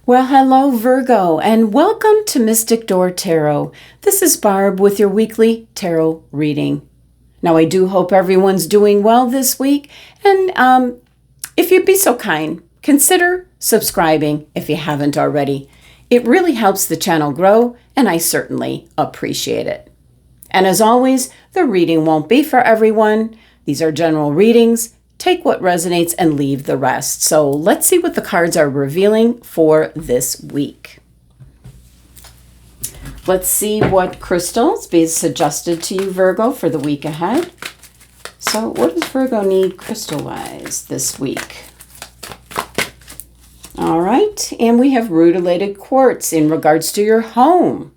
Well, hello, Virgo, and welcome to Mystic Door Tarot. This is Barb with your weekly tarot reading. Now, I do hope everyone's doing well this week, and if you'd be so kind, consider subscribing if you haven't already. It really helps the channel grow, and I certainly appreciate it. And as always, the reading won't be for everyone. These are general readings. Take what resonates and leave the rest. So let's see what the cards are revealing for this week. Let's see what crystals be suggested to you, Virgo, for the week ahead. So what does Virgo need crystal-wise this week? All right, and we have rutilated quartz in regards to your home.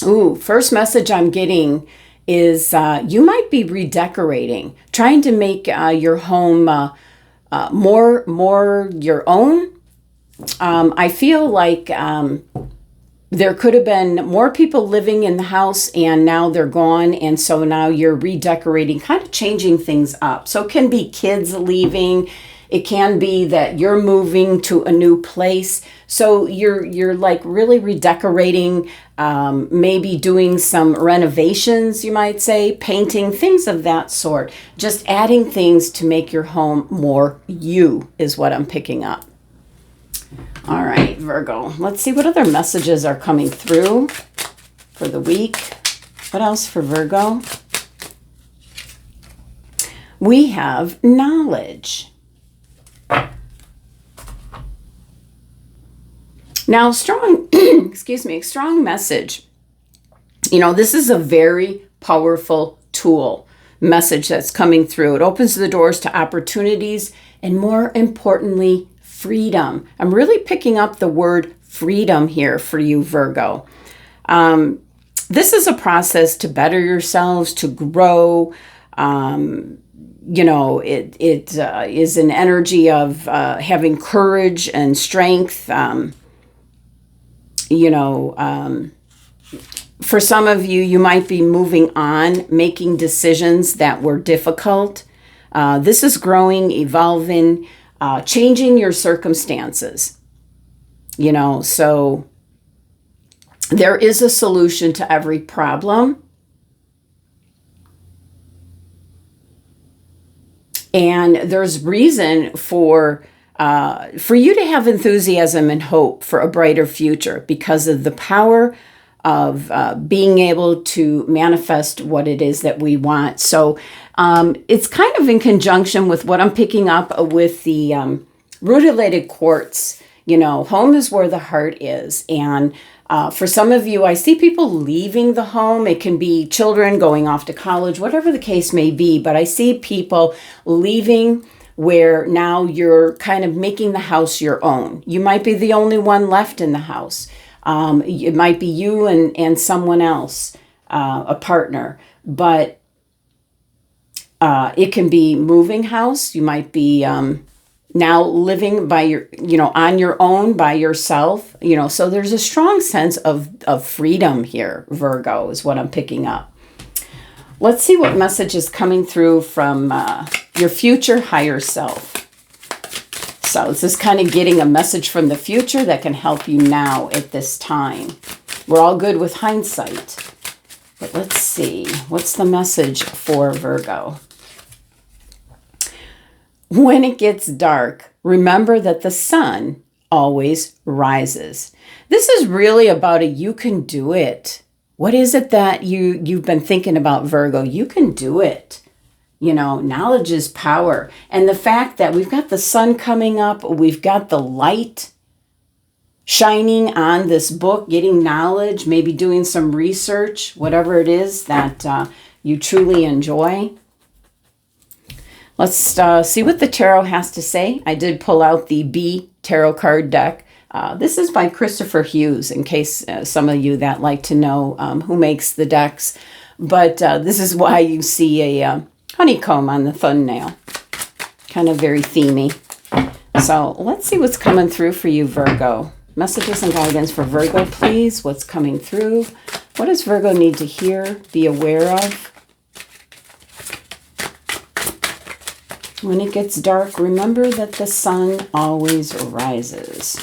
Ooh, first message I'm getting is you might be redecorating, trying to make your home more your own. I feel like there could have been more people living in the house and now they're gone. And so now you're redecorating, kind of changing things up. So it can be kids leaving. It can be that you're moving to a new place. So you're like really redecorating, maybe doing some renovations, you might say, painting, things of that sort. Just adding things to make your home more you is what I'm picking up. All right, Virgo, let's see what other messages are coming through for the week. What else for Virgo? We have knowledge. Now, strong message. You know, this is a very powerful tool, message that's coming through. It opens the doors to opportunities and, more importantly, freedom. I'm really picking up the word freedom here for you, Virgo. This is a process to better yourselves, to grow. You know, it is an energy of having courage and strength. For some of you, you might be moving on, making decisions that were difficult. This is growing, evolving, changing your circumstances. You know, so there is a solution to every problem. And there's reason for you to have enthusiasm and hope for a brighter future because of the power of being able to manifest what it is that we want. So it's kind of in conjunction with what I'm picking up with the rutilated quartz. You know, home is where the heart is. And for some of you, I see people leaving the home. It can be children going off to college, whatever the case may be. But I see people leaving where now you're kind of making the house your own. You might be the only one left in the house. It might be you and someone else, a partner. But it can be moving house. You might be now living by on your own by yourself. So there's a strong sense of freedom here, Virgo, is what I'm picking up. Let's see what message is coming through from your future higher self. So this is kind of getting a message from the future that can help you now at this time. We're all good with hindsight. But let's see. What's the message for Virgo? When it gets dark, remember that the sun always rises. This is really about you can do it. What is it that you've been thinking about, Virgo? You can do it. You know, knowledge is power. And the fact that we've got the sun coming up, we've got the light shining on this book, getting knowledge, maybe doing some research, whatever it is that you truly enjoy. Let's see what the tarot has to say. I did pull out the B tarot card deck. This is by Kristoffer Hughes, in case some of you that like to know who makes the decks. But this is why you see a honeycomb on the thumbnail. Kind of very themey. So let's see what's coming through for you, Virgo. Messages and guidance for Virgo, please. What's coming through? What does Virgo need to hear, be aware of? When it gets dark, remember that the sun always rises.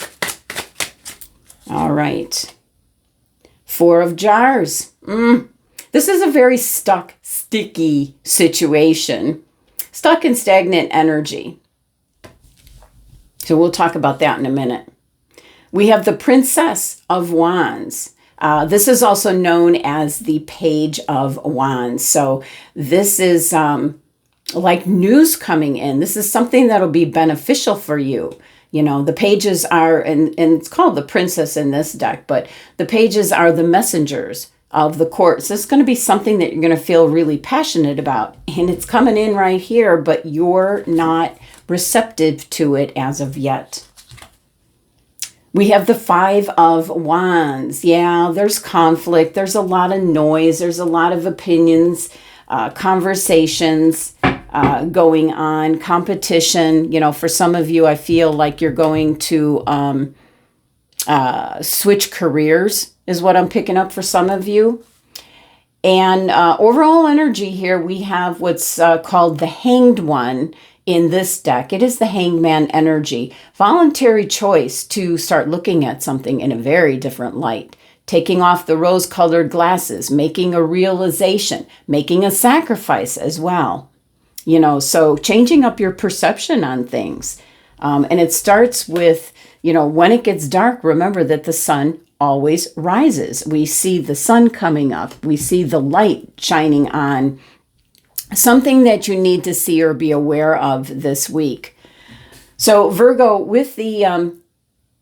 All right. 4 of Jars. This is a very stuck, sticky situation. Stuck in stagnant energy. So we'll talk about that in a minute. We have the Princess of Wands. This is also known as the Page of Wands. So this is like news coming in. This is something that'll be beneficial for you. You know, the pages are, and it's called the Princess in this deck, but the pages are the messengers of the courts. This is going to be something that you're going to feel really passionate about. And it's coming in right here, but you're not receptive to it as of yet. We have the 5 of Wands. Yeah, there's conflict. There's a lot of noise. There's a lot of opinions, conversations going on, competition. You know, for some of you, I feel like you're going to switch careers is what I'm picking up for some of you. And overall energy here, we have what's called the Hanged One in this deck. It is the Hangman energy. Voluntary choice to start looking at something in a very different light. Taking off the rose-colored glasses, making a realization, making a sacrifice as well. You know, so changing up your perception on things. And it starts with, you know, when it gets dark, remember that the sun always rises. We see the sun coming up. We see the light shining on something that you need to see or be aware of this week. So Virgo, with the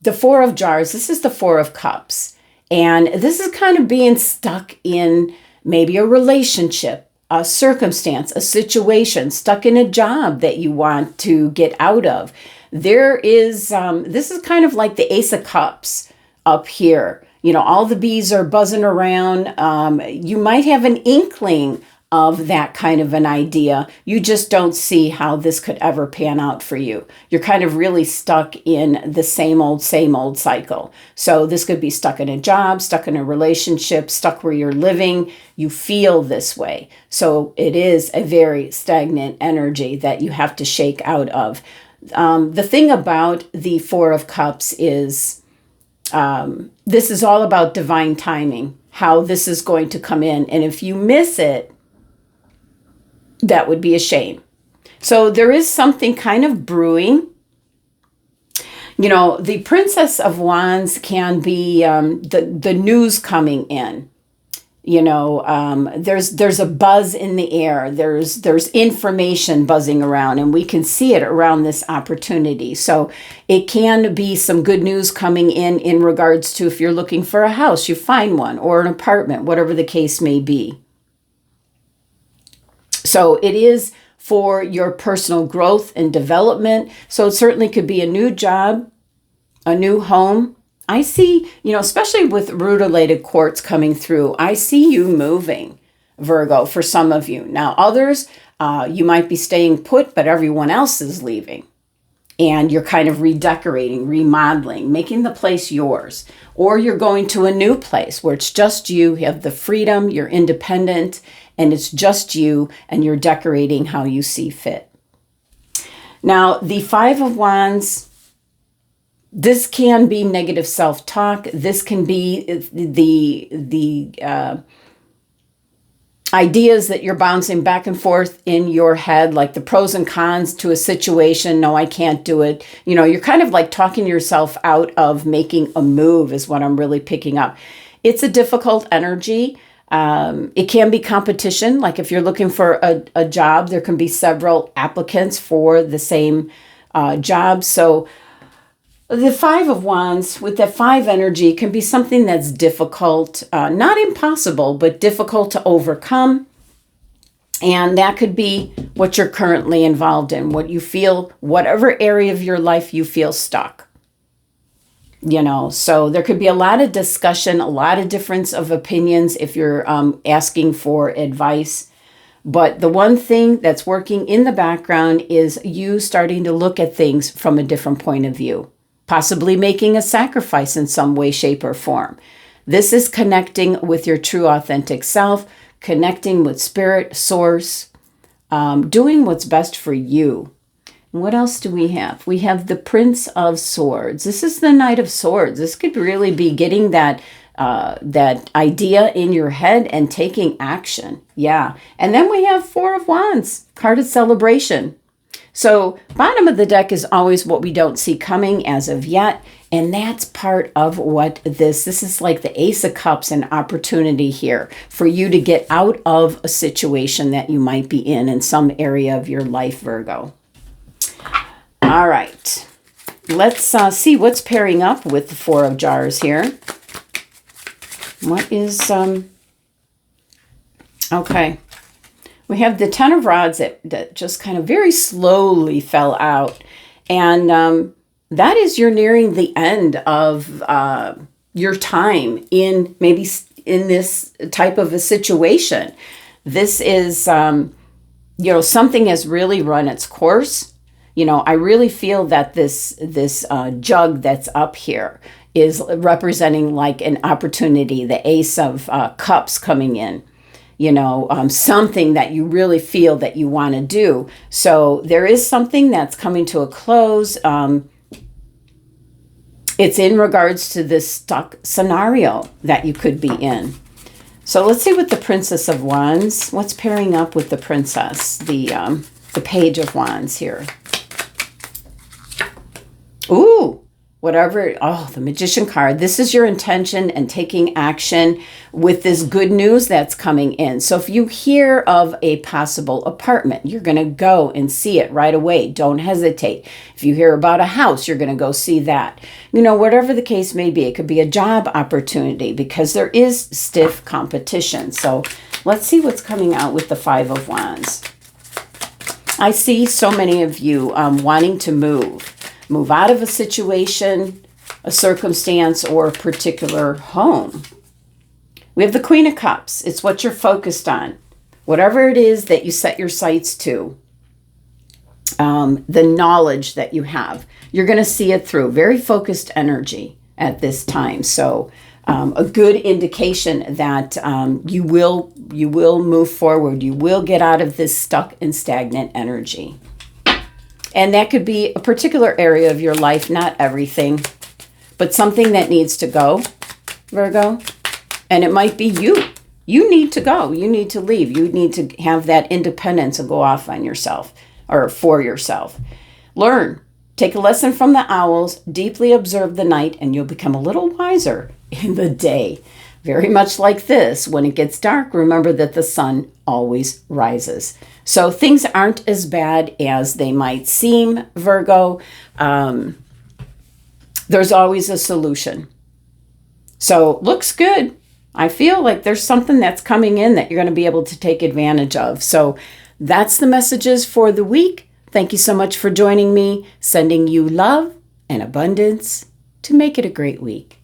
4 of Jars, this is the 4 of Cups. And this is kind of being stuck in maybe a relationship, a circumstance, a situation, stuck in a job that you want to get out of. There is, this is kind of like the Ace of Cups up here. You know, all the bees are buzzing around. You might have an inkling of that kind of an idea. You just don't see how this could ever pan out for you. You're kind of really stuck in the same old cycle. So this could be stuck in a job, stuck in a relationship, stuck where you're living. You feel this way. So it is a very stagnant energy that you have to shake out of. The thing about the 4 of Cups is this is all about divine timing, how this is going to come in. And if you miss it, that would be a shame. So there is something kind of brewing. You know, the Princess of Wands can be the news coming in. You know, there's a buzz in the air. There's information buzzing around, and we can see it around this opportunity. So it can be some good news coming in regards to if you're looking for a house, you find one, or an apartment, whatever the case may be. So it is for your personal growth and development. So it certainly could be a new job, a new home. I see, you know, especially with root-related quartz coming through, I see you moving, Virgo, for some of you. Now, others, you might be staying put, but everyone else is leaving. And you're kind of redecorating, remodeling, making the place yours. Or you're going to a new place where it's just you have the freedom, you're independent, and it's just you, and you're decorating how you see fit. Now, the 5 of Wands, this can be negative self-talk. This can be the ideas that you're bouncing back and forth in your head, like the pros and cons to a situation. No, I can't do it. You know, you're kind of like talking yourself out of making a move is what I'm really picking up. It's a difficult energy. It can be competition. Like if you're looking for a job, there can be several applicants for the same job. So the 5 of Wands with that 5 energy can be something that's difficult, not impossible, but difficult to overcome. And that could be what you're currently involved in, what you feel, whatever area of your life you feel stuck. You know, so there could be a lot of discussion, a lot of difference of opinions if you're asking for advice. But the one thing that's working in the background is you starting to look at things from a different point of view. Possibly making a sacrifice in some way, shape, or form. This is connecting with your true authentic self, connecting with spirit, source, doing what's best for you. What else do we have? We have the Prince of Swords. This is the Knight of Swords. This could really be getting that that idea in your head and taking action. Yeah. And then we have Four of Wands, card of celebration. So bottom of the deck is always what we don't see coming as of yet. And that's part of what this is like the Ace of Cups, an opportunity here for you to get out of a situation that you might be in some area of your life, Virgo. All right. Let's see what's pairing up with the Four of Jars here. What is, okay. We have the Ten of Rods that just kind of very slowly fell out. And that is you're nearing the end of your time in maybe in this type of a situation. This is, you know, something has really run its course. You know, I really feel that this jug that's up here is representing like an opportunity, the Ace of Cups coming in. You know, something that you really feel that you want to do. So there is something that's coming to a close. It's in regards to this stuck scenario that you could be in. So let's see what the Princess of Wands, what's pairing up with the Princess, the Page of Wands here. Ooh. Whatever, oh, the Magician card. This is your intention and taking action with this good news that's coming in. So if you hear of a possible apartment, you're going to go and see it right away. Don't hesitate. If you hear about a house, you're going to go see that. You know, whatever the case may be, it could be a job opportunity because there is stiff competition. So let's see what's coming out with the Five of Wands. I see so many of you wanting to move out of a situation, a circumstance, or a particular home. We have the Queen of Cups. It's what you're focused on. Whatever it is that you set your sights to, the knowledge that you have, you're going to see it through. Very focused energy at this time. So a good indication that you will move forward. You will get out of this stuck and stagnant energy. And that could be a particular area of your life, not everything, but something that needs to go, Virgo. And it might be you. You need to go. You need to leave. You need to have that independence and go off on yourself or for yourself. Learn. Take a lesson from the owls. Deeply observe the night, and you'll become a little wiser in the day. Very much like this. When it gets dark, remember that the sun always rises. So things aren't as bad as they might seem, Virgo. There's always a solution. So looks good. I feel like there's something that's coming in that you're going to be able to take advantage of. So that's the messages for the week. Thank you so much for joining me. Sending you love and abundance to make it a great week.